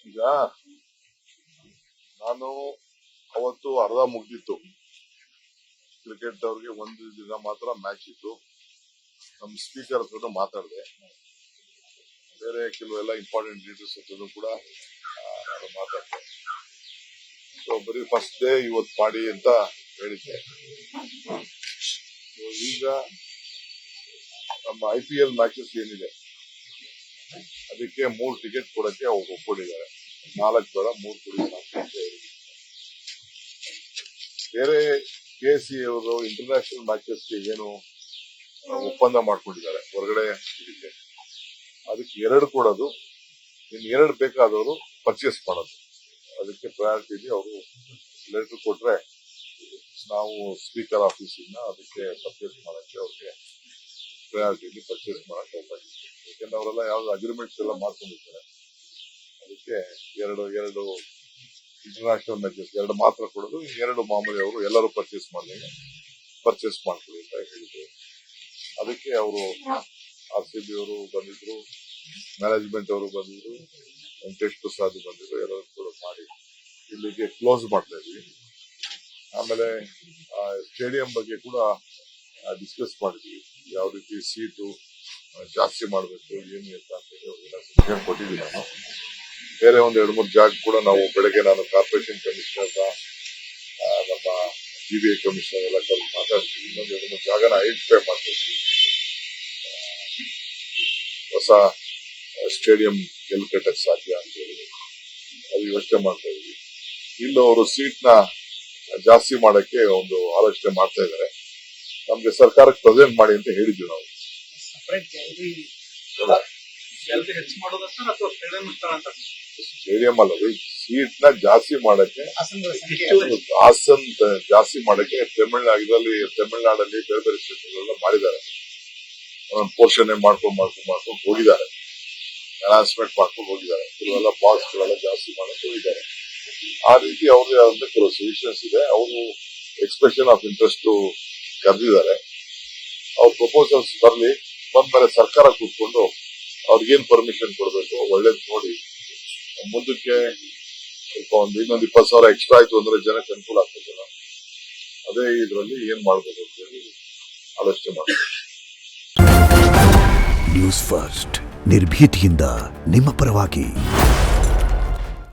ಈಗ ನಾನು ಅವತ್ತು ಅರ್ಧ ಮುಗ್ದಿತ್ತು. ಕ್ರಿಕೆಟ್ ಅವ್ರಿಗೆ ಒಂದು ದಿನ ಮಾತ್ರ ಮ್ಯಾಚ್ ಇತ್ತು. ನಮ್ಮ ಸ್ಪೀಕರ್ ಹತ್ರ ಮಾತಾಡಿದೆ. ಬೇರೆ ಕೆಲವೆಲ್ಲ ಇಂಪಾರ್ಟೆಂಟ್ ಲೀಡರ್ಸ್ ಹತ್ರ ಕೂಡ ಮಾತಾಡಿದೆ. ಸೊ ಬರೀ ಫಸ್ಟ್ ಡೇ ಇವತ್ತು ಮಾಡಿ ಅಂತ ಹೇಳಿದ್ದೆ. ಈಗ ನಮ್ಮ IPL ಮ್ಯಾಚಸ್ ಏನಿದೆ ಅದಕ್ಕೆ 3 ಟಿಕೆಟ್ ಕೊಡಕ್ಕೆ ಅವ್ರು ಒಪ್ಕೊಂಡಿದ್ದಾರೆ. 4 ಬೇಡ 3 ಕೊಡಿ ಅಂತ ಹೇಳಿದ್ರು. ಬೇರೆ KC ಅವರು ಇಂಟರ್ನ್ಯಾಷನಲ್ ಮ್ಯಾಚಸ್ಗೆ ಏನು ಒಪ್ಪಂದ ಮಾಡ್ಕೊಂಡಿದ್ದಾರೆ ಹೊರಗಡೆ ಇದಕ್ಕೆ, ಅದಕ್ಕೆ 2 ಕೊಡೋದು, ಇನ್ನು 2 ಬೇಕಾದವರು ಪರ್ಚೇಸ್ ಮಾಡೋದು. ಅದಕ್ಕೆ ಪ್ರಯಾರಿಟಿ ಅವರು ಲೆಟರ್ ಕೊಟ್ರೆ ನಾವು ಸ್ಪೀಕರ್ ಆಫೀಸಿಂದ ಅದಕ್ಕೆ ಪರ್ಚೇಸ್ ಮಾಡಕ್ಕೆ ಅವ್ರಿಗೆ ಪ್ರಯಾರಿಟಿ ಪರ್ಚೇಸ್ ಮಾಡಕ್ಕೆ ಹೋಗ್ಬೇಕು. ಯಾಕಂದ್ರೆ ಅವರೆಲ್ಲ ಯಾವ್ದು ಅಗ್ರಿಮೆಂಟ್ಸ್ ಎಲ್ಲ ಮಾಡ್ಕೊಂಡಿರ್ತಾರೆ. ಅದಕ್ಕೆ 2 ಇಂಟರ್ನ್ಯಾಷನಲ್ ಮ್ಯಾಚಸ್ 2 ಮಾತ್ರ ಕೊಡೋದು, 2 ಮಾಮೂಲಿ ಅವರು ಎಲ್ಲರೂ ಪರ್ಚೇಸ್ ಮಾಡಿದಾಗ ಪರ್ಚೇಸ್ ಮಾಡ್ಕೊಳ್ಳಿ ಅಂತ ಹೇಳಿದ್ರು. ಅದಕ್ಕೆ ಅವರು RCB ಅವರು ಬಂದಿದ್ರು, ಮ್ಯಾನೇಜ್ಮೆಂಟ್ ಅವರು ಬಂದಿದ್ರು, ವೆಂಕಟೇಶ್ ಪ್ರಸಾದ್ ಬಂದಿದ್ರು, ಎಲ್ಲರೂ ಕೂಡ ಮಾಡಿ ಇಲ್ಲಿಗೆ ಕ್ಲೋಸ್ ಮಾಡ್ತಾ ಇದ್ವಿ. ಆಮೇಲೆ ಸ್ಟೇಡಿಯಂ ಬಗ್ಗೆ ಕೂಡ ಡಿಸ್ಕಸ್ ಮಾಡಿದ್ವಿ. ಯಾವ ರೀತಿ ಸೀಟು ಜಾಸ್ತಿ ಮಾಡಬೇಕು ಏನು ಅಂತ ಹೇಳಿ ಅವ್ರಿಗೆಲ್ಲ ಸಜೆಷನ್ ಕೊಟ್ಟಿದ್ದೀನಿ ನಾನು. ಬೇರೆ 2-3 ಜಾಗ ಕೂಡ ನಾವು ಬೆಳಗ್ಗೆ ನಾನು ಕಾರ್ಪೊರೇಷನ್ ಕಮಿಷನರ್ ನಮ್ಮ GBA ಕಮಿಷನರ್ ಎಲ್ಲ ಕರೆದು ಮಾತಾಡ್ತೀವಿ. 1-2-3 ಜಾಗನ ಐಡೆಂಟಿಫೈ ಮಾಡ್ತಾ ಇದ್ವಿ. ಹೊಸ ಸ್ಟೇಡಿಯಂ ಎಲ್ಲಿ ಕಟ್ಟಕ್ಕೆ ಸಾಧ್ಯ ಅಂತ ಹೇಳಿ ಅದು ಯೋಚನೆ ಮಾಡ್ತಾ ಇದ್ವಿ. ಇನ್ನು ಅವರು ಸೀಟ್ನ ಜಾಸ್ತಿ ಮಾಡಕ್ಕೆ ಒಂದು ಆಲೋಚನೆ ಮಾಡ್ತಾ ಇದ್ದಾರೆ. ನಮ್ಗೆ ಸರ್ಕಾರಕ್ಕೆ ಪ್ರೆಸೆಂಟ್ ಮಾಡಿ ಅಂತ ಹೇಳಿದ್ವಿ ನಾವು. ಸ್ಟೇಡಿಯಂ ಅಲ್ಲ, ಸೀಟ್ನ ಜಾಸ್ತಿ ಮಾಡಕ್ಕೆ, ಹಾಸನ್ ಜಾಸ್ತಿ ಮಾಡಕ್ಕೆ ತಮಿಳುನಾಡಲ್ಲಿ ಬೇರೆ ಬೇರೆ ಸ್ಟೇಟ್ಗಳೆಲ್ಲ ಮಾಡಿದ್ದಾರೆ. ಒಂದೊಂದು ಪೋರ್ಷನ್ ಮಾಡ್ಕೊಂಡು ಹೋಗಿದ್ದಾರೆ, ಅನೌನ್ಸ್ಮೆಂಟ್ ಮಾಡ್ಕೊಂಡು ಹೋಗಿದ್ದಾರೆ. ಕೆಲವೆಲ್ಲ ಬಾಕ್ಸ್ ಗಳೆಲ್ಲ ಜಾಸ್ತಿ ಮಾಡಕ್ಕೆ ಹೋಗಿದ್ದಾರೆ. ಆ ರೀತಿ ಅವ್ರಿಗೆ ಆದಂತ ಕೆಲವು ಸಜೆಷನ್ಸ್ ಇದೆ. ಅವರು ಎಕ್ಸ್ಪ್ರೆಷನ್ ಆಫ್ ಇಂಟ್ರೆಸ್ಟ್ ಕರೆದಿದ್ದಾರೆ. ಅವ್ರ ಪ್ರಪೋಸಲ್ಸ್ ಬಂದ್ಮೇಲೆ ಸರ್ಕಾರ ಕೂತ್ಕೊಂಡು ಅವ್ರಿಗೇನ್ ಪರ್ಮಿಷನ್ ಕೊಡಬೇಕು ಒಳ್ಳೇದು ನೋಡಿ ಮುಂದಕ್ಕೆ ಇನ್ನೊಂದು 20,000 ಎಕ್ಸ್ಟ್ರಾ ಆಯ್ತು ಅಂದ್ರೆ ಜನಕ್ಕೆ ಅನುಕೂಲ ಆಗ್ತದಲ್ಲ. ಅದೇ ಇದರಲ್ಲಿ ಏನ್ ಮಾಡ್ಬೋದು ಅಂತ ಹೇಳಿ ಆಲೋಚನೆ ಮಾಡ್ತೀವಿ. ನ್ಯೂಸ್ ಫಸ್ಟ್ ನಿರ್ಭೀತಿಯಿಂದ ನಿಮ್ಮ ಪರವಾಗಿ.